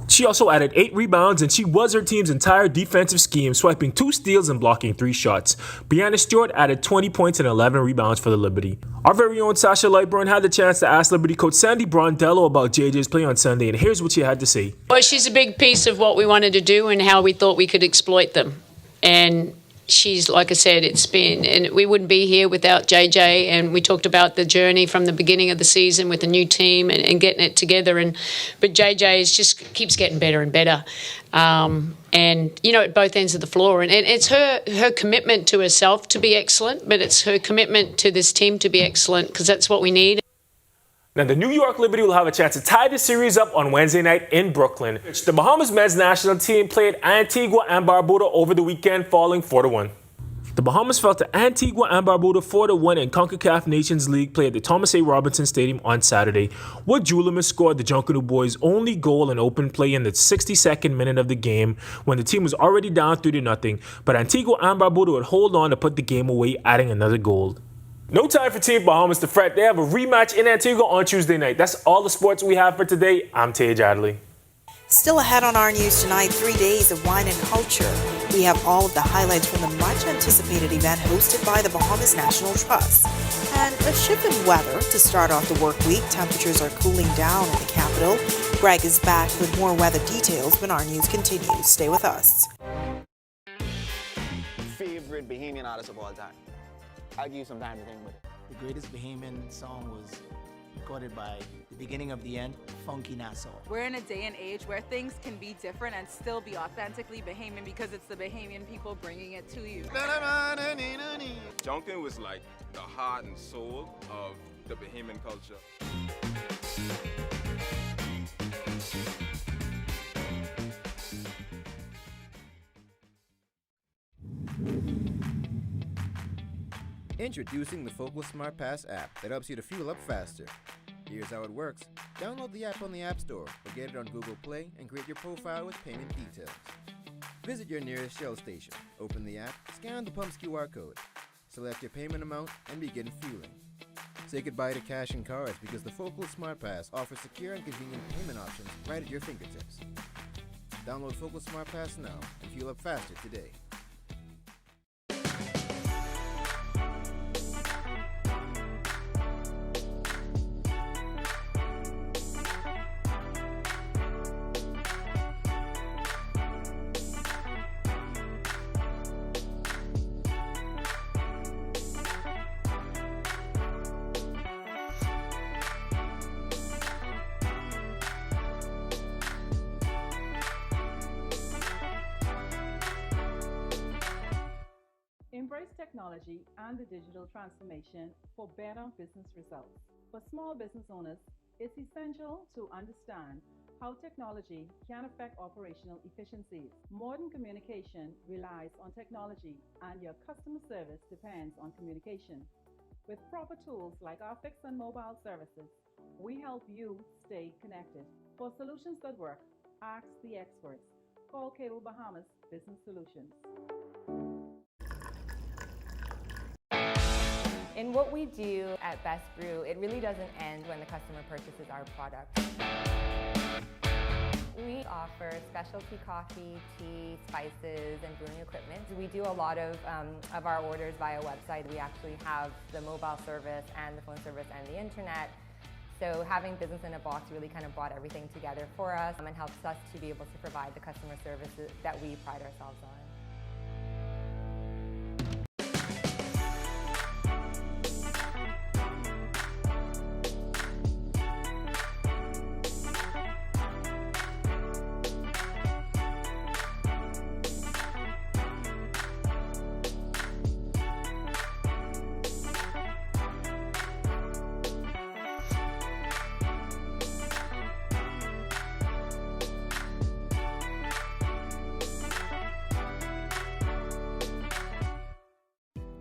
She also added 8 rebounds, and she was her team's entire defensive scheme, swiping 2 steals and blocking 3 shots. Brianna Stewart added 20 points and 11 rebounds for the Liberty. Our very own Sasha Lightburn had the chance to ask Liberty coach Sandy Brondello about JJ's play on Sunday, and here's what she had to say. Well, she's a big piece of what we wanted to do and how we thought we could exploit them. And she's, like I said, and we wouldn't be here without JJ, and we talked about the journey from the beginning of the season with the new team and getting it together, but JJ just keeps getting better and better, and at both ends of the floor, and it's her commitment to herself to be excellent, but it's her commitment to this team to be excellent, because that's what we need. Now, the New York Liberty will have a chance to tie the series up on Wednesday night in Brooklyn. The Bahamas men's national team played Antigua and Barbuda over the weekend, falling 4-1. The Bahamas fell to Antigua and Barbuda 4-1 in CONCACAF Nations League play at the Thomas A. Robinson Stadium on Saturday. Wood Julimus scored the Junkanoo boys' only goal in open play in the 62nd minute of the game when the team was already down 3-0, but Antigua and Barbuda would hold on to put the game away, adding another goal. No time for Team Bahamas to fret. They have a rematch in Antigua on Tuesday night. That's all the sports we have for today. I'm Tage Adderley. Still ahead on our news tonight, 3 days of wine and culture. We have all of the highlights from the much-anticipated event hosted by the Bahamas National Trust. And a shift in weather to start off the work week. Temperatures are cooling down in the capital. Greg is back with more weather details when our news continues. Stay with us. Favorite Bahamian artist of all time. I'll give you some time to think with it. The greatest Bahamian song was recorded by the beginning of the end, Funky Nassau. We're in a day and age where things can be different and still be authentically Bahamian because it's the Bahamian people bringing it to you. Junkin was like the heart and soul of the Bahamian culture. Introducing the Focal Smart Pass app that helps you to fuel up faster. Here's how it works. Download the app on the App Store or get it on Google Play and create your profile with payment details. Visit your nearest Shell station, open the app, scan the pump's QR code, select your payment amount, and begin fueling. Say goodbye to cash and cards because the Focal Smart Pass offers secure and convenient payment options right at your fingertips. Download Focal Smart Pass now and fuel up faster today. Embrace technology and the digital transformation for better business results. For small business owners, it's essential to understand how technology can affect operational efficiencies. Modern communication relies on technology, and your customer service depends on communication. With proper tools like our fixed and mobile services, we help you stay connected. For solutions that work, ask the experts. Call Cable Bahamas Business Solutions. In what we do at Best Brew, it really doesn't end when the customer purchases our product. We offer specialty coffee, tea, spices, and brewing equipment. We do a lot of our orders via website. We actually have the mobile service and the phone service and the internet. So having business in a box really kind of brought everything together for us and helps us to be able to provide the customer services that we pride ourselves on.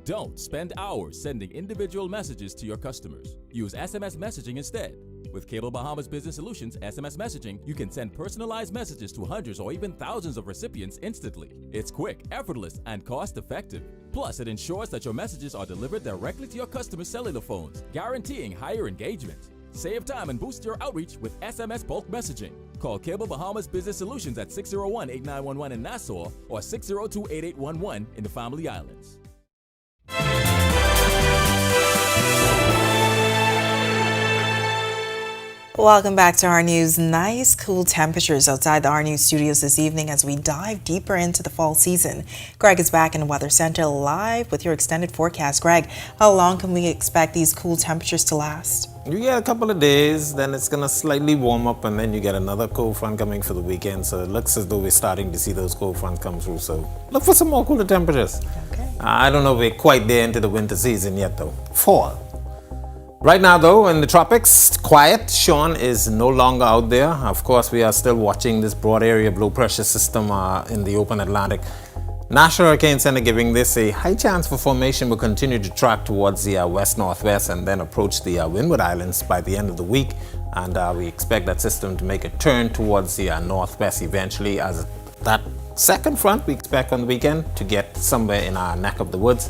Don't spend hours sending individual messages to your customers. Use SMS messaging instead. With Cable Bahamas Business Solutions SMS messaging, you can send personalized messages to hundreds or even thousands of recipients instantly. It's quick, effortless, and cost-effective. Plus, it ensures that your messages are delivered directly to your customers' cellular phones, guaranteeing higher engagement. Save time and boost your outreach with SMS bulk messaging. Call Cable Bahamas Business Solutions at 601-8911 in Nassau or 602-8811 in the Family Islands. Welcome back to Our News. Nice, cool temperatures outside the Our News studios this evening as we dive deeper into the fall season. Greg is back in the Weather Center live with your extended forecast. Greg, how long can we expect these cool temperatures to last? You get a couple of days, then it's going to slightly warm up, and then you get another cold front coming for the weekend. So it looks as though we're starting to see those cold fronts come through. So look for some more cooler temperatures. Okay. I don't know if we're quite there into the winter season yet, though. Fall. Right now, though, in the tropics, quiet. Sean is no longer out there. Of course, we are still watching this broad area low pressure system in the open Atlantic. National Hurricane Center giving this a high chance for formation will continue to track towards the west-northwest and then approach the Windward Islands by the end of the week. And we expect that system to make a turn towards the northwest eventually, as that second front we expect on the weekend to get somewhere in our neck of the woods.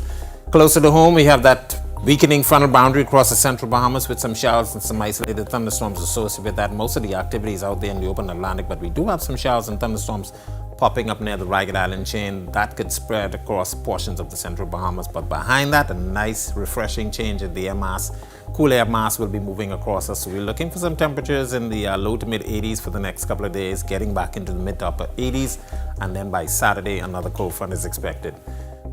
Closer to home, we have that weakening frontal boundary across the central Bahamas with some showers and some isolated thunderstorms associated with that. Most of the activity is out there in the open Atlantic, but we do have some showers and thunderstorms popping up near the Ragged Island chain. That could spread across portions of the central Bahamas, but behind that, a nice refreshing change in the air mass. Cool air mass will be moving across us, so we're looking for some temperatures in the low to mid 80s for the next couple of days, getting back into the mid to upper 80s, and then by Saturday, another cold front is expected.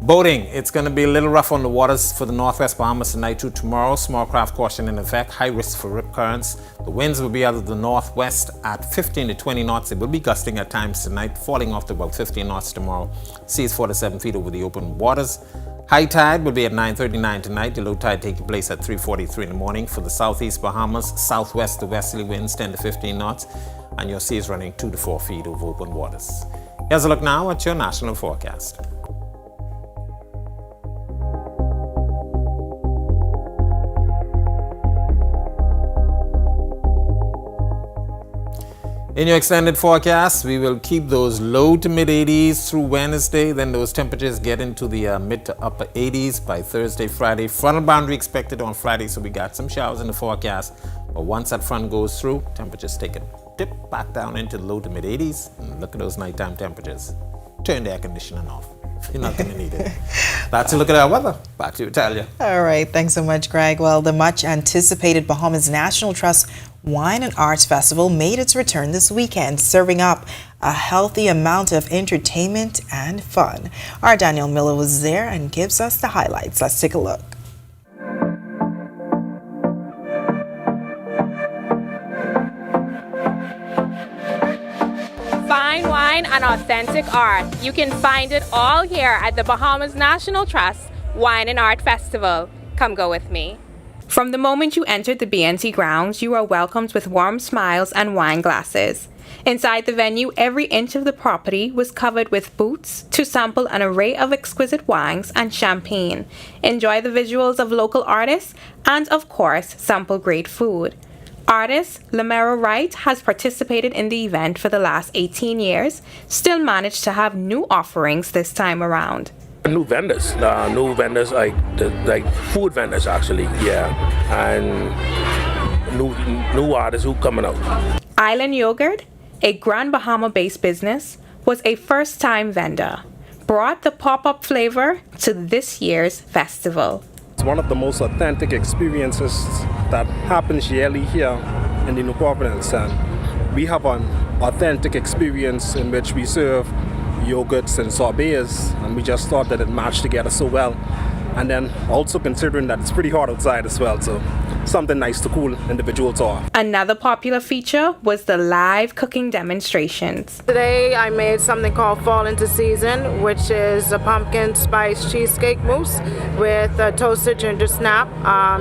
Boating, it's going to be a little rough on the waters for the northwest Bahamas tonight to tomorrow. Small craft caution in effect, high risk for rip currents. The winds will be out of the northwest at 15 to 20 knots. It will be gusting at times tonight, falling off to about 15 knots tomorrow. Seas 4 to 7 feet over the open waters. High tide will be at 9:39 tonight. The low tide taking place at 3:43 in the morning. For the southeast Bahamas, southwest to westerly winds 10 to 15 knots. And your seas running 2 to 4 feet over open waters. Here's a look now at your national forecast. In your extended forecast, we will keep those low to mid 80s through Wednesday. Then those temperatures get into the mid to upper 80s by Thursday, Friday. Frontal boundary expected on Friday, so we got some showers in the forecast. But once that front goes through, temperatures take a dip back down into the low to mid 80s. And look at those nighttime temperatures. Turn the air conditioning off. You're not going to need it. That's a look at our weather. Back to you, Talia. All right. Thanks so much, Greg. Well, the much anticipated Bahamas National Trust Wine and Arts Festival made its return this weekend, serving up a healthy amount of entertainment and fun. Our Daniel Miller was there and gives us the highlights. Let's take a look. Fine wine and authentic art. You can find it all here at the Bahamas National Trust Wine and Art Festival. Come go with me. From the moment you entered the BNT grounds, you are welcomed with warm smiles and wine glasses. Inside the venue, every inch of the property was covered with booths to sample an array of exquisite wines and champagne, enjoy the visuals of local artists, and of course, sample great food. Artist Lamero Wright has participated in the event for the last 18 years, still managed to have new offerings this time around. New vendors like food vendors actually, yeah, and new artists who coming out. Island Yogurt, a Grand Bahama-based business, was a first-time vendor, brought the pop-up flavor to this year's festival. It's one of the most authentic experiences that happens yearly here in the New Providence, and we have an authentic experience in which we serve yogurts and sorbets, and we just thought that it matched together so well. And then also considering that it's pretty hot outside as well, so something nice to cool individuals off. Another popular feature was the live cooking demonstrations. Today I made something called Fall Into Season, which is a pumpkin spice cheesecake mousse with a toasted ginger snap,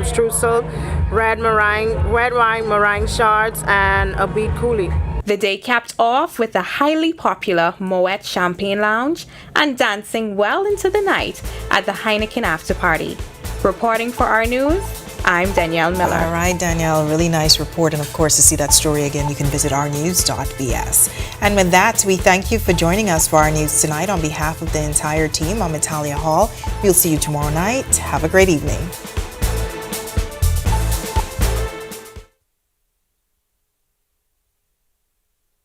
streusel, red wine meringue shards, and a beet coulis. The day capped off with the highly popular Moet Champagne Lounge and dancing well into the night at the Heineken After Party. Reporting for Our News, I'm Danielle Miller. All right, Danielle, really nice report. And of course, to see that story again, you can visit ournews.bs. And with that, we thank you for joining us for Our News tonight. On behalf of the entire team, I'm Natalia Hall. We'll see you tomorrow night. Have a great evening.